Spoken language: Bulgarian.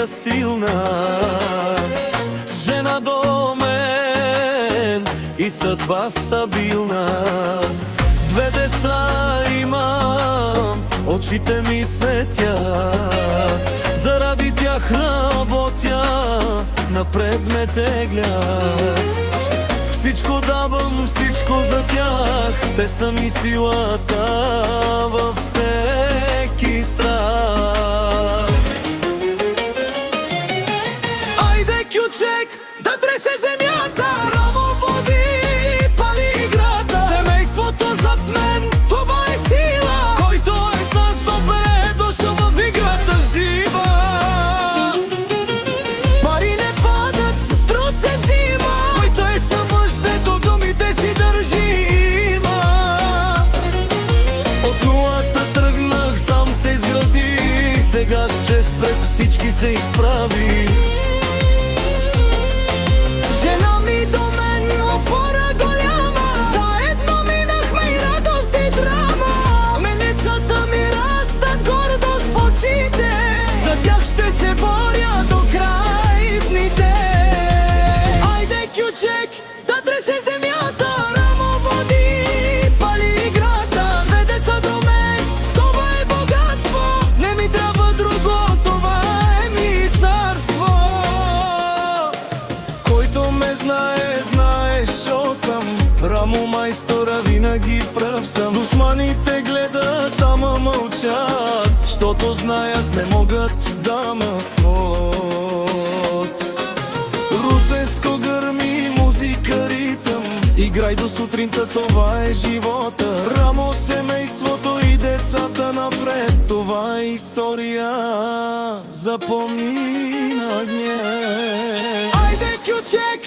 фамилия силна, с жена до мен и съдба стабилна. 2 деца имам, очите ми светят, заради тях работя, напред ме теглят. Всичко давам, всичко за тях, те са ми силата във всеки страх. Айде, кючек, да тресе земята, рамо води, пали играта. Семейството зад мен, това е сила, който е с нас добре дошъл в играта жива. Пари не падат, с труд се взима, който е съмъж, дето думите си държи има. От нулата тръгнах, сам се изградих, сега с чест пред всички се изправи. Жена ми до мен, опора голяма, заедно минахме и радост и драма. Мелицата ми растат гордост в очите, за тях ще се боря до край в дните. Айде, кючек, да тресе земята, рамо води, пали играта. 2 деца до мен, това е богатство, не ми трябва друго, това е ми царство. Който ме знае, знае, шо съм, рамо майстора, винаги прав съм. Душманите гледат, ама мълчат, щото знаят, не могат да ме смот. Русенско гърми, музика, ритъм, играй до сутринта, това е живота. Рамо, семейството и децата напред, това е история, запомни на гнев. Айде, кючек,